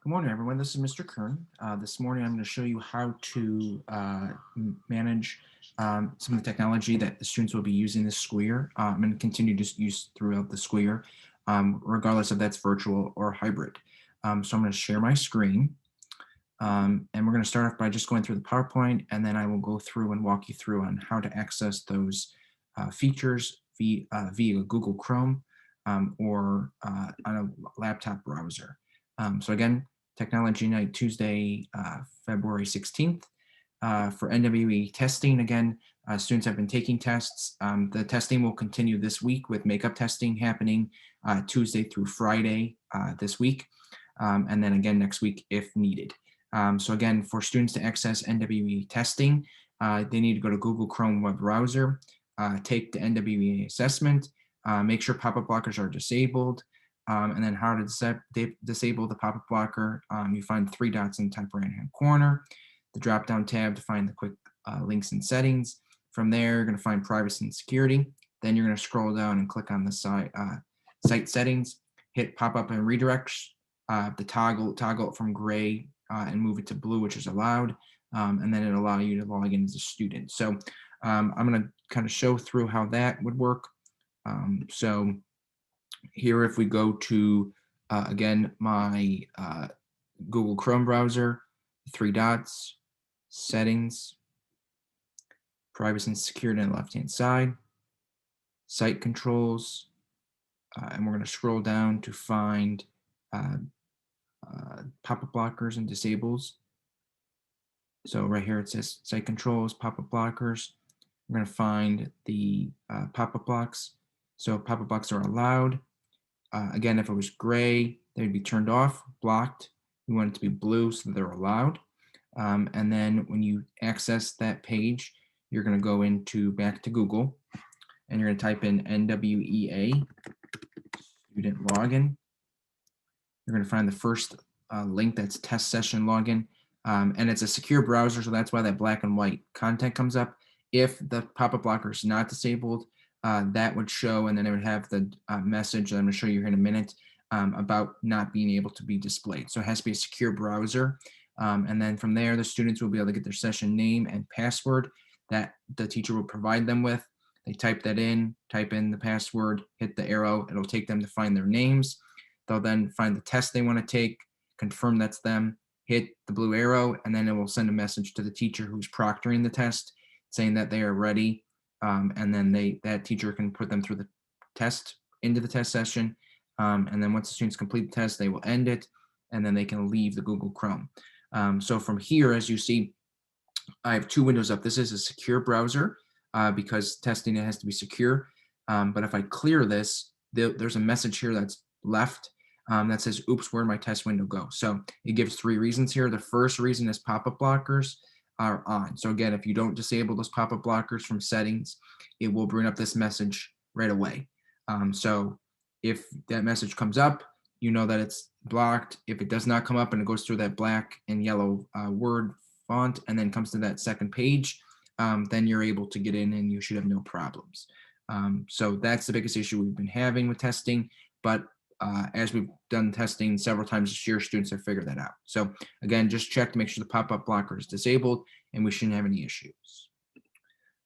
Good morning, everyone. This is Mr. Kern. This morning, I'm going to show you how to manage some of the technology that the students will be using this school year. I'm going to continue to use throughout the school year, regardless if that's virtual or hybrid. So I'm going to share my screen, and we're going to start off by just going through the PowerPoint, and then I will go through and walk you through on how to access those features via Google Chrome or on a laptop browser. So again, Technology Night, Tuesday, February 16th. For NWEA testing, again, students have been taking tests. The testing will continue this week with makeup testing happening Tuesday through Friday this week, and then again next week if needed. So again, for students to access NWEA testing, they need to go to Google Chrome web browser, take the NWEA assessment, make sure pop-up blockers are disabled, and then how to disable the pop-up blocker. You find 3 dots in the top right-hand corner, the drop-down tab to find the quick links and settings. From there, you're going to find privacy and security. Then you're going to scroll down and click on the site settings, hit pop-up and redirects, the toggle it from gray and move it to blue, which is allowed, and then it'll allow you to log in as a student. So I'm going to kind of show through how that would work. So here, if we go to, again, my Google Chrome browser, 3 dots, settings, privacy and security on the left-hand side, site controls, and we're going to scroll down to find pop-up blockers and disables. So right here it says site controls, pop-up blockers. We're going to find the pop-up blocks. So pop-up blocks are allowed. Again, if it was gray, they would be turned off, blocked. We want it to be blue so that they're allowed. And then when you access that page, you're going to go back to Google, and you're going to type in NWEA student login. You're going to find the first link that's test session login, and it's a secure browser, so that's why that black and white content comes up. If the pop-up blocker is not disabled, that would show, and then it would have the message that I'm going to show you here in a minute about not being able to be displayed. So it has to be a secure browser. And then from there, the students will be able to get their session name and password that the teacher will provide them with. They type that in, type in the password, hit the arrow. It'll take them to find their names. They'll then find the test they want to take, confirm that's them, hit the blue arrow, and then it will send a message to the teacher who's proctoring the test saying that they are ready. And then that teacher can put them through the test into the test session. And then once the students complete the test, they will end it, and then they can leave the Google Chrome. So from here, as you see, I have 2 windows up. This is a secure browser because testing, it has to be secure. But if I clear this, there's a message here that's left that says, oops, where'd my test window go? So it gives 3 reasons here. The first reason is pop-up blockers are on. So again, if you don't disable those pop-up blockers from settings, it will bring up this message right away. So if that message comes up, you know that it's blocked. If it does not come up and it goes through that black and yellow word font and then comes to that second page, then you're able to get in and you should have no problems. So that's the biggest issue we've been having with testing, but as we've done testing several times this year, students have figured that out. So again, just check to make sure the pop-up blocker is disabled and we shouldn't have any issues.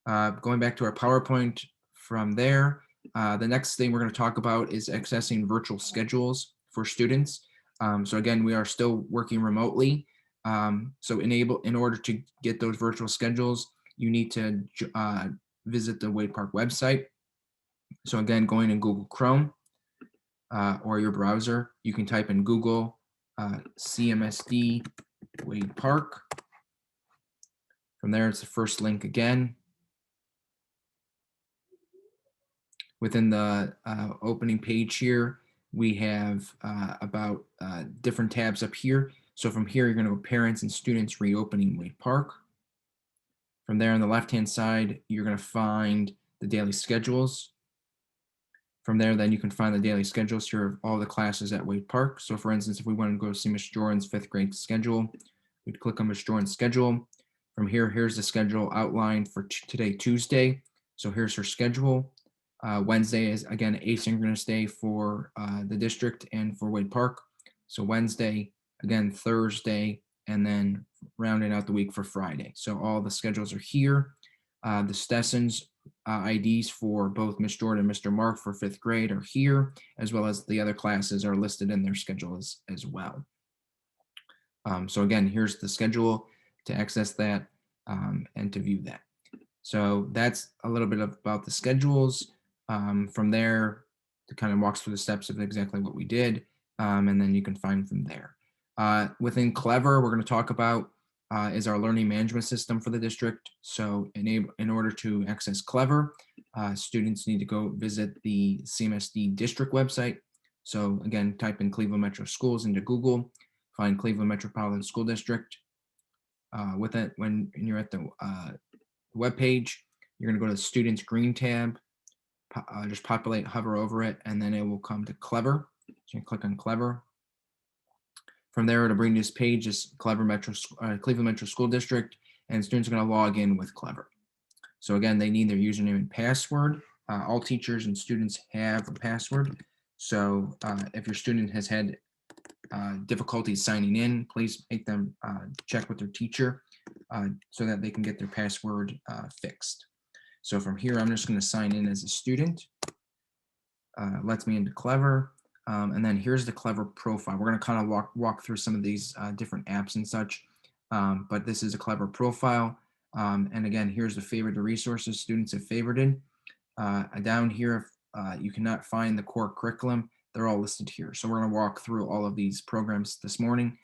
Going back to our PowerPoint from there, the next thing we're going to talk about is accessing virtual schedules for students. So again, we are still working remotely. So in order to get those virtual schedules, you need to visit the Wade Park website. So again, going in Google Chrome or your browser, you can type in Google CMSD Wade Park. From there, it's the first link again. Within the opening page here, we have about different tabs up here. So from here, you're going to go Parents and Students Reopening Wade Park. From there on the left-hand side, you're going to find the daily schedules. From there, then you can find the daily schedules here of all the classes at Wade Park. So for instance, if we want to go see Ms. Jordan's 5th grade schedule, we'd click on Ms. Jordan's schedule. From here, here's the schedule outlined for today, Tuesday. So here's her schedule. Wednesday is, again, asynchronous day for the district and for Wade Park. So Wednesday, again, Thursday, and then rounding out the week for Friday. So all the schedules are here. The Stessons IDs for both Miss Jordan and Mr. Mark for 5th grade are here, as well as the other classes are listed in their schedule as well. So again, here's the schedule to access that and to view that. So that's a little bit about the schedules. From there, it kind of walks through the steps of exactly what we did, and then you can find from there. Within Clever, we're going to talk about is our learning management system for the district. So in order to access Clever, students need to go visit the CMSD district website. So again, type in Cleveland Metro Schools into Google, find Cleveland Metropolitan School District. With it, when you're at the web page, you're going to go to the Students Green tab, just populate, hover over it, and then it will come to Clever. So you click on Clever. From there, it'll bring this page, is Cleveland Metro School District, and students are going to log in with Clever. So again, they need their username and password. All teachers and students have a password. So if your student has had difficulties signing in, please make them check with their teacher so that they can get their password fixed. So from here, I'm just going to sign in as a student. Lets me into Clever. And then here's the Clever profile. We're going to kind of walk through some of these different apps and such. But this is a Clever profile. And again, here's the favorite resources students have favorited. Down here, if you cannot find the core curriculum, they're all listed here. So we're going to walk through all of these programs this morning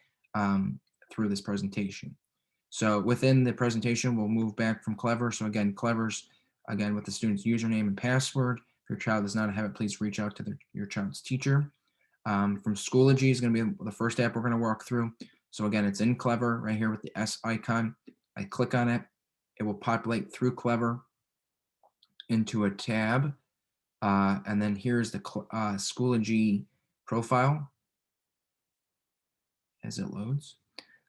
through this presentation. So within the presentation, we'll move back from Clever. So again, Clever's, again, with the student's username and password. If your child does not have it, please reach out to your child's teacher. From Schoology is going to be the first app we're going to walk through. So again, it's in Clever right here with the S icon. I click on it. It will populate through Clever into a tab. And then here's the Schoology profile as it loads.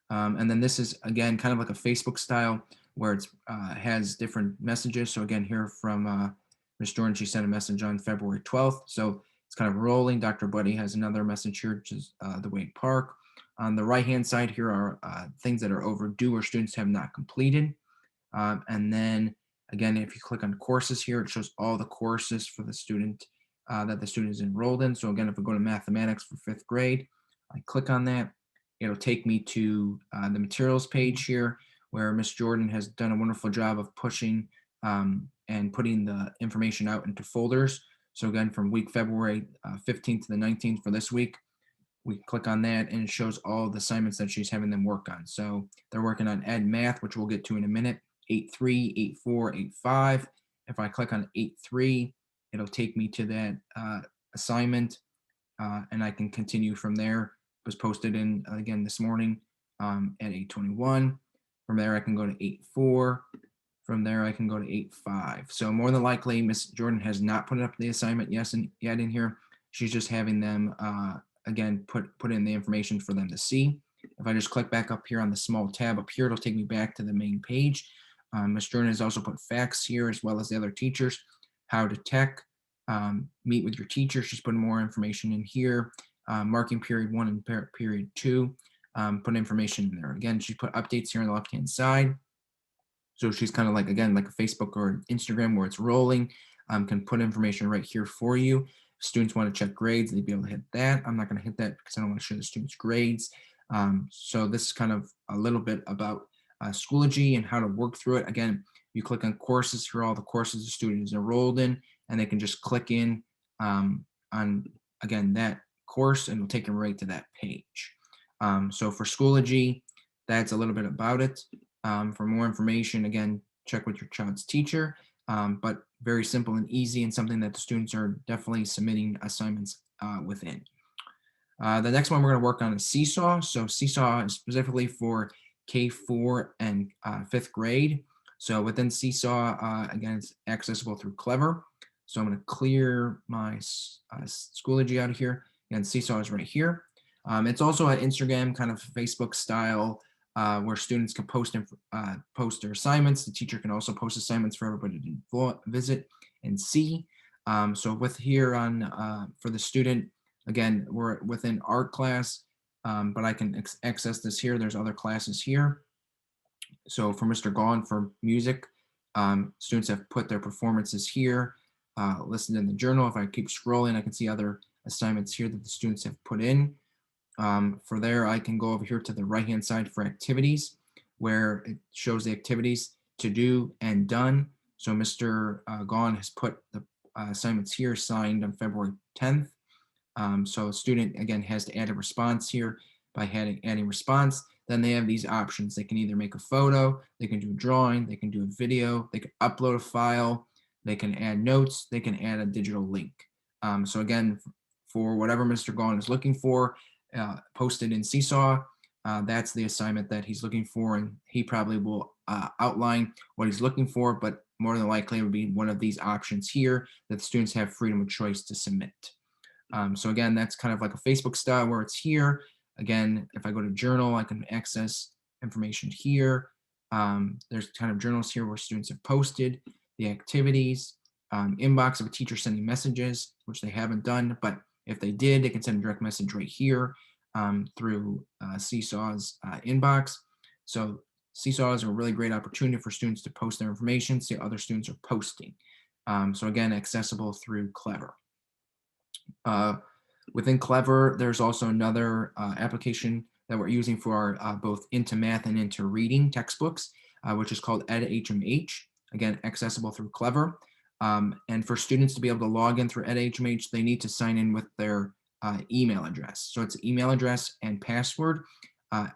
And then this is, again, kind of like a Facebook style where it has different messages. So again, here from Ms. Jordan, she sent a message on February 12th. So it's kind of rolling. Dr. Buddy has another message here, which is the Wade Park. On the right-hand side here are things that are overdue or students have not completed. And then again, if you click on courses here, it shows all the courses for the student that the student is enrolled in. So again, if we go to mathematics for 5th grade, I click on that. It'll take me to the materials page here where Ms. Jordan has done a wonderful job of pushing and putting the information out into folders. So again, from week February 15th to the 19th for this week, we click on that and it shows all the assignments that she's having them work on. So they're working on Ed Math, which we'll get to in a minute, 8.3, 8.4, 8.5. If I click on 8.3, it'll take me to that assignment and I can continue from there. It was posted in again this morning at 8:21. From there, I can go to 8.4. From there, I can go to 8.5. So more than likely, Miss Jordan has not put up the assignment yet in here. She's just having them, again, put in the information for them to see. If I just click back up here on the small tab up here, it'll take me back to the main page. Ms. Jordan has also put facts here as well as the other teachers, how to tech, meet with your teacher. She's putting more information in here, marking period 1 and period 2, put information in there. Again, she put updates here on the left-hand side. So she's kind of like, again, like a Facebook or Instagram where it's rolling, can put information right here for you. If students want to check grades, they'd be able to hit that. I'm not going to hit that because I don't want to show the students grades. So this is kind of a little bit about Schoology and how to work through it. Again, you click on courses here, all the courses the student is enrolled in, and they can just click in on, again, that course and it'll take them right to that page. So for Schoology, that's a little bit about it. For more information, again, check with your child's teacher, but very simple and easy and something that the students are definitely submitting assignments within. The next one we're going to work on is Seesaw. So Seesaw is specifically for K4 and 5th grade. So within Seesaw, again, it's accessible through Clever. So I'm going to clear my Schoology out of here. And Seesaw is right here. It's also an Instagram kind of Facebook style where students can post their assignments. The teacher can also post assignments for everybody to visit and see. So with here on for the student, again, we're within art class. but I can access this here. There's other classes here. So for Mr. Gaughan for music, students have put their performances here, listed in the journal. If I keep scrolling, I can see other assignments here that the students have put in. For there, I can go over here to the right-hand side for activities, where it shows the activities to do and done. So Mr. Gaughan has put the assignments here signed on February 10th. So a student, again, has to add a response here by adding response. Then they have these options. They can either make a photo, they can do a drawing, they can do a video, they can upload a file, they can add notes, they can add a digital link. So again, for whatever Mr. Gaughan is looking for, posted in Seesaw, that's the assignment that he's looking for, and he probably will outline what he's looking for, but more than likely it would be one of these options here that the students have freedom of choice to submit. So again, that's kind of like a Facebook style where it's here. Again, if I go to journal, I can access information here. There's kind of journals here where students have posted the activities, inbox of a teacher sending messages, which they haven't done, but if they did, they can send a direct message right here through Seesaw's inbox. So Seesaw is a really great opportunity for students to post their information, see other students are posting. So again, accessible through Clever. Within Clever, there's also another application that we're using for our both into math and into reading textbooks, which is called NHMH. Again, accessible through Clever. And for students to be able to log in through NHMH, they need to sign in with their email address. So it's email address and password.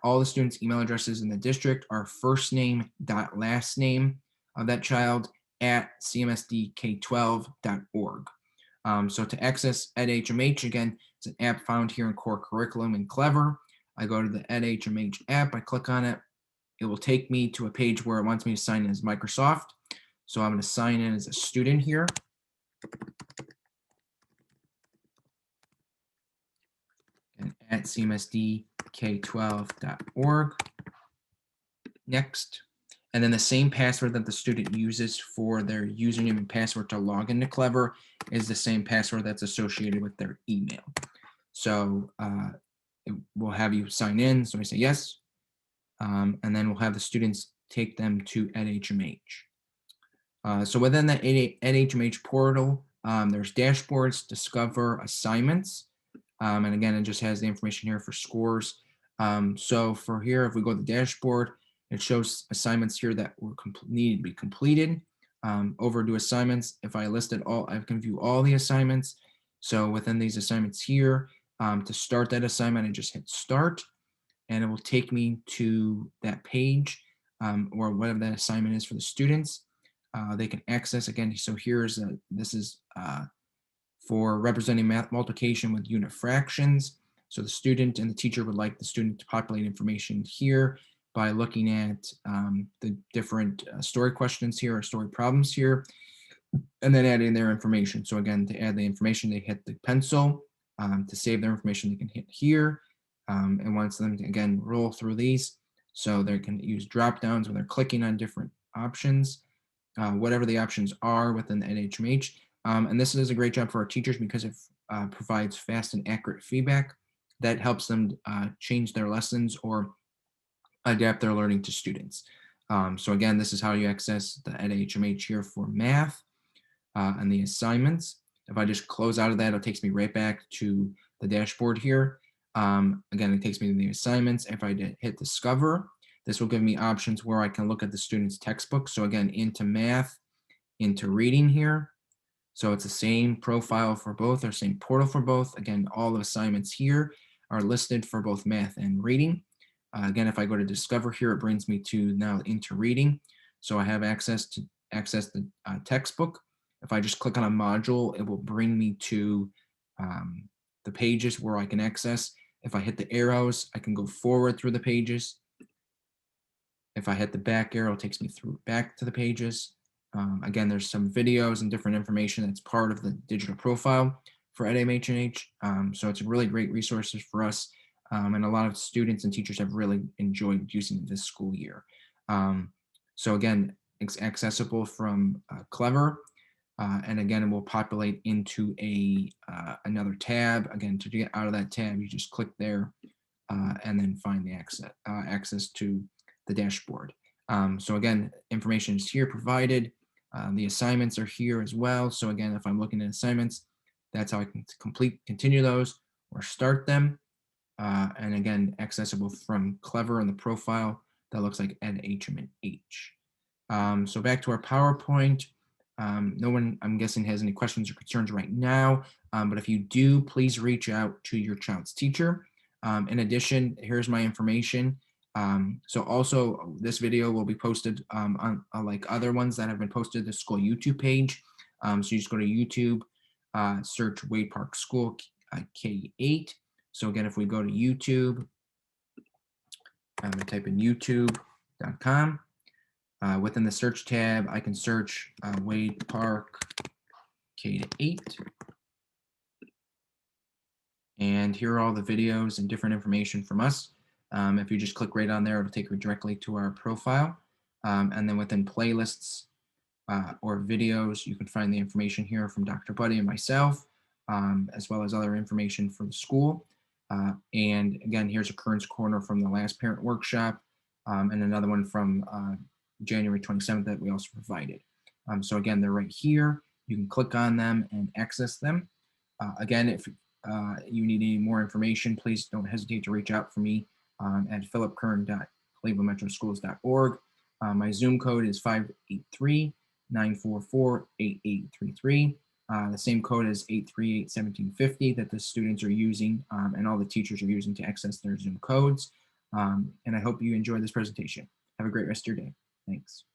All the students' email addresses in the district are first name dot last name of that child at cmsdk12.org. So to access NHMH, again, it's an app found here in Core Curriculum and Clever. I go to the NHMH app, I click on it. It will take me to a page where it wants me to sign in as Microsoft. So I'm going to sign in as a student here. And at cmsdk12.org. Next. And then the same password that the student uses for their username and password to log into Clever is the same password that's associated with their email. So it will have you sign in. So I say yes. And then we'll have the students take them to NHMH. So within the NHMH portal, there's dashboards, discover, assignments. And again, it just has the information here for scores. So for here, if we go to the dashboard, it shows assignments here that were needed to be completed. Overdue assignments, if I listed all, I can view all the assignments. So within these assignments here, to start that assignment, I just hit start, and it will take me to that page or whatever that assignment is for the students. They can access again. So here's this is for representing math multiplication with unit fractions. So the student and the teacher would like the student to populate information here by looking at the different story questions here or story problems here, and then adding their information. So again, to add the information, they hit the pencil. To save their information, they can hit here. And wants them to, again, roll through these. So they can use drop downs when they're clicking on different options, whatever the options are within the NHMH. And this is a great job for our teachers because it provides fast and accurate feedback that helps them change their lessons or adapt their learning to students. So again, this is how you access the NHMH here for math and the assignments. If I just close out of that, it takes me right back to the dashboard here. Again, it takes me to the assignments. If I hit discover, this will give me options where I can look at the student's textbook. So again, into math, into reading here. So it's the same profile for both, or same portal for both. Again, all the assignments here are listed for both math and reading. Again, if I go to discover here, it brings me to now into reading. So I have access to the textbook. If I just click on a module, it will bring me to the pages where I can access. If I hit the arrows, I can go forward through the pages. If I hit the back arrow, it takes me back to the pages. Again, there's some videos and different information that's part of the digital profile for NHMH. So it's a really great resources for us. And a lot of students and teachers have really enjoyed using this school year. So again, it's accessible from Clever. And again, it will populate into another tab. Again, to get out of that tab, you just click there and then find the access to the dashboard. So again, information is here provided. The assignments are here as well. So again, if I'm looking at assignments, that's how I can continue those or start them. And again, accessible from Clever in the profile that looks like NHMH. So back to our PowerPoint. No one, I'm guessing, has any questions or concerns right now, but if you do, please reach out to your child's teacher. In addition, here's my information. So also this video will be posted on like other ones that have been posted to the school YouTube page. So you just go to YouTube, search Wade Park School K-8. So again, if we go to YouTube, I'm gonna type in youtube.com. Within the search tab, I can search Wade Park K-8. And here are all the videos and different information from us. If you just click right on there, it'll take you directly to our profile. And then within playlists or videos, you can find the information here from Dr. Buddy and myself, as well as other information from the school. And again, here's a Kern's Corner from the last parent workshop, and another one from January 27th that we also provided. So again, they're right here. You can click on them and access them. Again, if you need any more information, please don't hesitate to reach out for me at philipkern.clevelandmetroschools.org. My Zoom code is 583-944-8833. The same code as 838-1750 that the students are using and all the teachers are using to access their Zoom codes. And I hope you enjoy this presentation. Have a great rest of your day. Thanks.